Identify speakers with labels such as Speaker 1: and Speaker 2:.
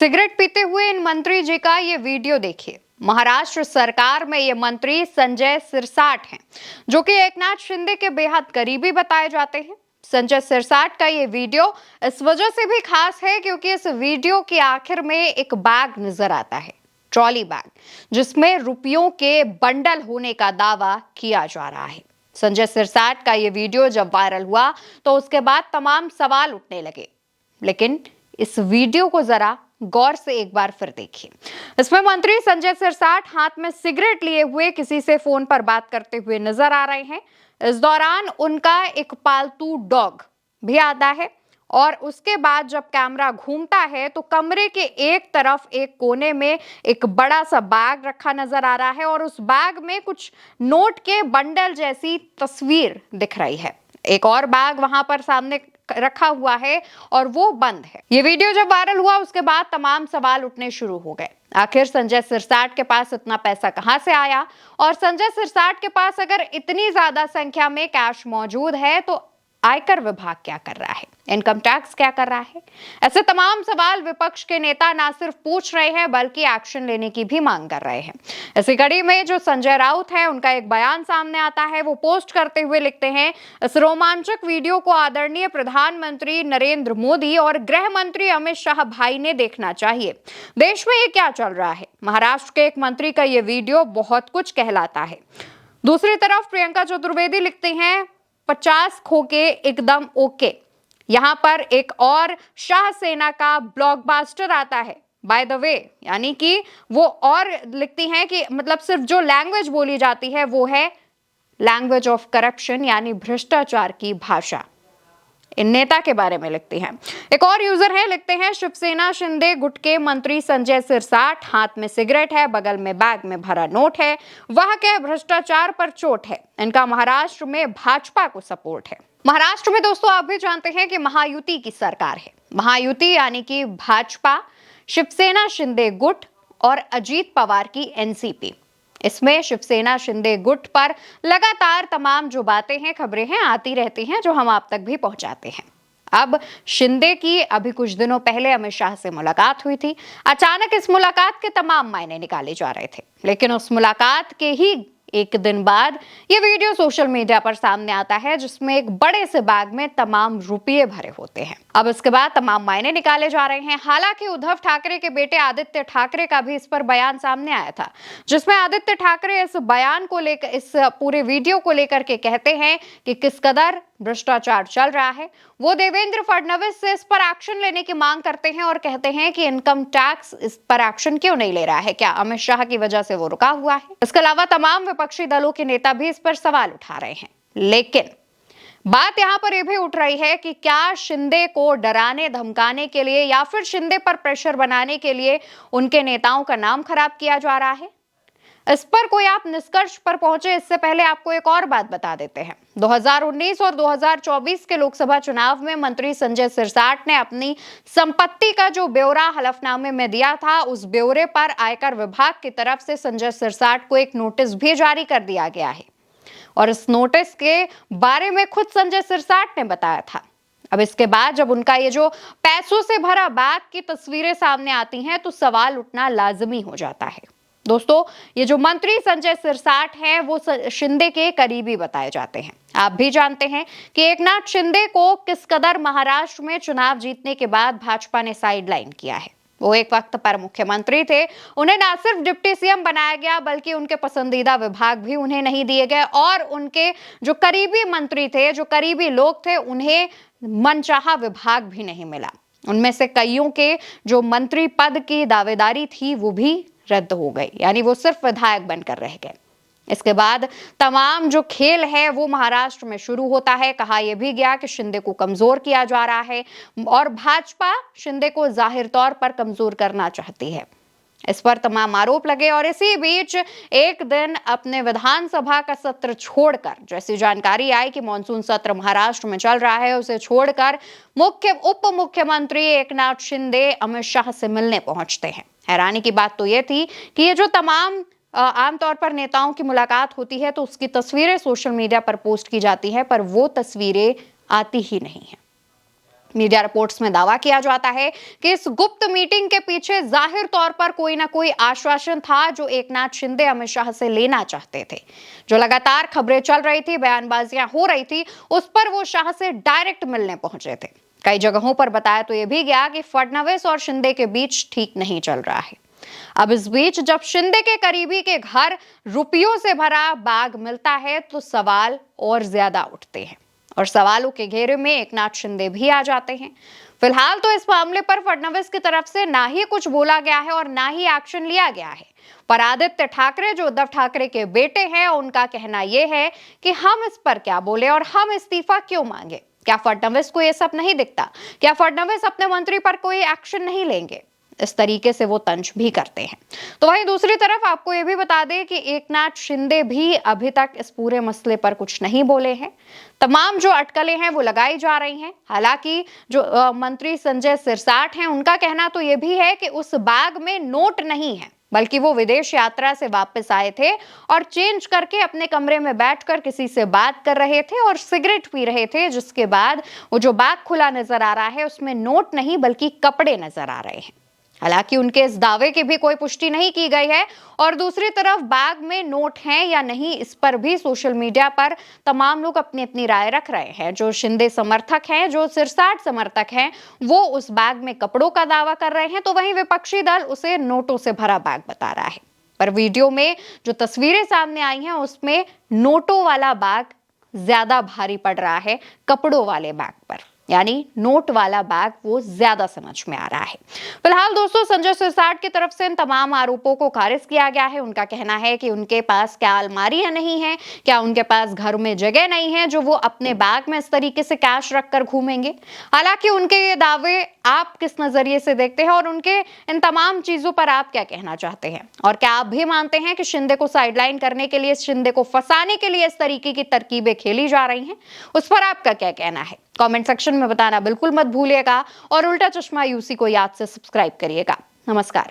Speaker 1: Cigarette पीते हुए इन मंत्री जी का ये वीडियो देखिए। महाराष्ट्र सरकार में ये मंत्री संजय सिरसाट हैं, जो कि एकनाथ शिंदे के बेहद करीबी बताए जाते हैं। संजय सिरसाट का ये वीडियो इस वजह से भी खास है क्योंकि इस वीडियो के आखिर में एक बैग नजर आता है, ट्रॉली बैग, जिसमें रुपयों के बंडल होने का दावा किया जा रहा है। संजय सिरसाट का ये वीडियो जब वायरल हुआ तो उसके बाद तमाम सवाल उठने लगे, लेकिन इस वीडियो को जरा गौर से एक बार फिर देखिए। इसमें मंत्री संजय सिरसाट हाथ में सिगरेट लिए हुए किसी से फोन पर बात करते हुए नजर आ रहे हैं। इस दौरान उनका एक पालतू डॉग भी आता है और उसके बाद जब कैमरा घूमता है तो कमरे के एक तरफ एक कोने में एक बड़ा सा बैग रखा नजर आ रहा है और उस बैग में कुछ नोट के बंडल जैसी तस्वीर दिख रही है। एक और बैग वहां पर सामने रखा हुआ है और वो बंद है। ये वीडियो जब वायरल हुआ उसके बाद तमाम सवाल उठने शुरू हो गए। आखिर संजय सिरसाट के पास इतना पैसा कहां से आया, और संजय सिरसाट के पास अगर इतनी ज्यादा संख्या में कैश मौजूद है तो आयकर विभाग क्या कर रहा है, इनकम टैक्स क्या कर रहा है? ऐसे तमाम सवाल विपक्ष के नेता ना सिर्फ पूछ रहे हैं बल्कि एक्शन लेने की भी मांग कर रहे हैं। इसी कड़ी में जो संजय राउत है, उनका एक बयान सामने आता है। वो पोस्ट करते हुए लिखते हैं, इस रोमांचक वीडियो को आदरणीय प्रधानमंत्री नरेंद्र मोदी और गृह मंत्री अमित शाह भाई ने देखना चाहिए। देश में ये क्या चल रहा है? महाराष्ट्र के एक मंत्री का ये वीडियो बहुत कुछ कहलाता है। दूसरी तरफ प्रियंका चतुर्वेदी लिखते हैं, 50 खोके एकदम ओके। यहां पर एक और शाह सेना का ब्लॉकबस्टर आता है बाय द वे, यानी कि वो और लिखती हैं कि मतलब सिर्फ जो लैंग्वेज बोली जाती है वो है लैंग्वेज ऑफ करप्शन, यानी भ्रष्टाचार की भाषा। इन नेता के बारे में लिखती हैं। एक और यूजर है, लिखते हैं, शिवसेना शिंदे गुट के मंत्री संजय सिरसाट, हाथ में सिगरेट है, बगल में बैग में भरा नोट है, वह क्या भ्रष्टाचार पर चोट है, इनका महाराष्ट्र में भाजपा को सपोर्ट है। महाराष्ट्र में दोस्तों आप भी जानते हैं कि महायुति की सरकार है। महायुति यानी कि भाजपा, शिवसेना शिंदे गुट और अजीत पवार की एनसीपी। इसमें शिवसेना शिंदे गुट पर लगातार तमाम जो बातें हैं, खबरें हैं, आती रहती हैं जो हम आप तक भी पहुंचाते हैं। अब शिंदे की अभी कुछ दिनों पहले अमित शाह से मुलाकात हुई थी। अचानक इस मुलाकात के तमाम मायने निकाले जा रहे थे, लेकिन उस मुलाकात के ही एक दिन बाद ये वीडियो सोशल मीडिया पर सामने आता है जिसमें एक बड़े से बैग में तमाम रुपये भरे होते हैं। अब इसके बाद तमाम मायने निकाले जा रहे हैं। हालांकि उद्धव ठाकरे के बेटे आदित्य ठाकरे का भी इस पर बयान सामने आया था, जिसमें आदित्य ठाकरे इस बयान को लेकर, इस पूरे वीडियो को लेकर के कहते हैं कि किस कदर भ्रष्टाचार चल रहा है। वो देवेंद्र फडणवीस से इस पर एक्शन लेने की मांग करते हैं और कहते हैं कि इनकम टैक्स इस पर एक्शन क्यों नहीं ले रहा है, क्या अमित शाह की वजह से वो रुका हुआ है? इसके अलावा तमाम विपक्षी दलों के नेता भी इस पर सवाल उठा रहे हैं। लेकिन बात यहां पर यह भी उठ रही है कि क्या शिंदे को डराने धमकाने के लिए या फिर शिंदे पर प्रेशर बनाने के लिए उनके नेताओं का नाम खराब किया जा रहा है? इस पर कोई आप निष्कर्ष पर पहुंचे इससे पहले आपको एक और बात बता देते हैं। 2019 और 2024 के लोकसभा चुनाव में मंत्री संजय सिरसाट ने अपनी संपत्ति का जो ब्यौरा हलफनामे में दिया था, उस ब्यौरे पर आयकर विभाग की तरफ से संजय सिरसाट को एक नोटिस भी जारी कर दिया गया है और इस नोटिस के बारे में खुद संजय सिरसाट ने बताया था। अब इसके बाद जब उनका ये जो पैसों से भरा बैग की तस्वीरें सामने आती हैं तो सवाल उठना लाजमी हो जाता है। दोस्तों, ये जो मंत्री संजय सिरसाट हैं वो शिंदे के करीबी बताए जाते हैं। आप भी जानते हैं कि एकनाथ शिंदे को किस कदर महाराष्ट्र में चुनाव जीतने के बाद भाजपा ने साइडलाइन किया है। वो एक वक्त पर मुख्यमंत्री थे, उन्हें ना सिर्फ डिप्टी सीएम बनाया गया बल्कि उनके पसंदीदा विभाग भी उन्हें नहीं दिए गए और उनके जो करीबी मंत्री थे, जो करीबी लोग थे, उन्हें मनचाहा विभाग भी नहीं मिला। उनमें से कईयों के जो मंत्री पद की दावेदारी थी वो भी रद्द हो गई, यानी वो सिर्फ विधायक बनकर रह गए। इसके बाद तमाम जो खेल है वो महाराष्ट्र में शुरू होता है। कहा यह भी गया कि शिंदे को कमजोर किया जा रहा है और भाजपा शिंदे को जाहिर तौर पर कमजोर करना चाहती है। इस पर तमाम आरोप लगे और इसी बीच एक दिन अपने विधानसभा का सत्र छोड़कर, जैसी जानकारी आई कि मानसून सत्र महाराष्ट्र में चल रहा है, उसे छोड़कर उप मुख्यमंत्री एकनाथ शिंदे अमित शाह से मिलने पहुंचते हैं। हैरानी की बात तो यह थी कि ये जो तमाम आमतौर पर नेताओं की मुलाकात होती है तो उसकी तस्वीरें सोशल मीडिया पर पोस्ट की जाती है, पर वो तस्वीरें आती ही नहीं है। मीडिया रिपोर्ट्स में दावा किया जाता है कि इस गुप्त मीटिंग के पीछे जाहिर तौर पर कोई ना कोई आश्वासन था जो एकनाथ शिंदे अमित शाह से लेना चाहते थे। जो लगातार खबरें चल रही थी, बयानबाजियां हो रही थी, उस पर वो शाह से डायरेक्ट मिलने पहुंचे थे। कई जगहों पर बताया तो यह भी गया कि फडणवीस और शिंदे के बीच ठीक नहीं चल रहा है। अब इस बीच जब शिंदे के करीबी के घर रुपयों से भरा बैग मिलता है तो सवाल और ज्यादा उठते हैं और सवालों के घेरे में एकनाथ शिंदे भी आ जाते हैं। फिलहाल तो इस मामले पर फडणवीस की तरफ से ना ही कुछ बोला गया है और ना ही एक्शन लिया गया है। पर आदित्य ठाकरे जो उद्धव ठाकरे के बेटे हैं, उनका कहना यह है कि हम इस पर क्या बोले और हम इस्तीफा क्यों मांगे। क्या फडणवीस को यह सब नहीं दिखता? क्या फडणवीस अपने मंत्री पर कोई एक्शन नहीं लेंगे? इस तरीके से वो तंज भी करते हैं। तो वहीं दूसरी तरफ आपको यह भी बता दें कि एकनाथ शिंदे भी अभी तक इस पूरे मसले पर कुछ नहीं बोले हैं। तमाम जो अटकलें हैं वो लगाई जा रही हैं। हालांकि जो मंत्री संजय सिरसाट हैं, उनका कहना तो यह भी है कि उस बैग में नोट नहीं है, बल्कि वो विदेश यात्रा से वापस आए थे और चेंज करके अपने कमरे में बैठकर किसी से बात कर रहे थे और सिगरेट पी रहे थे, जिसके बाद वो जो बैग खुला नजर आ रहा है उसमें नोट नहीं बल्कि कपड़े नजर आ रहे हैं। हालांकि उनके इस दावे की भी कोई पुष्टि नहीं की गई है और दूसरी तरफ बैग में नोट हैं या नहीं, इस पर भी सोशल मीडिया पर तमाम लोग अपनी अपनी राय रख रहे हैं। जो शिंदे समर्थक हैं, जो सिरसाट समर्थक हैं, वो उस बैग में कपड़ों का दावा कर रहे हैं, तो वहीं विपक्षी दल उसे नोटों से भरा बैग बता रहा है। पर वीडियो में जो तस्वीरें सामने आई हैं उसमें नोटों वाला बैग ज्यादा भारी पड़ रहा है कपड़ों वाले बैग पर, यानी नोट वाला बैग वो ज्यादा समझ में आ रहा है। फिलहाल दोस्तों, संजय सिरसाट की तरफ से इन तमाम आरोपों को खारिज किया गया है। उनका कहना है कि उनके पास क्या अलमारियां नहीं है, क्या उनके पास घर में जगह नहीं है जो वो अपने बैग में इस तरीके से कैश रखकर घूमेंगे। हालांकि उनके ये दावे आप किस नजरिए से देखते हैं और उनके इन तमाम चीजों पर आप क्या कहना चाहते हैं, और क्या आप भी मानते हैं कि शिंदे को साइडलाइन करने के लिए, शिंदे को फंसाने के लिए इस तरीके की तरकीबें खेली जा रही हैं? उस पर आपका क्या कहना है कमेंट सेक्शन में बताना बिल्कुल मत भूलिएगा और उल्टा चश्मा यूसी को याद से सब्सक्राइब करिएगा। नमस्कार।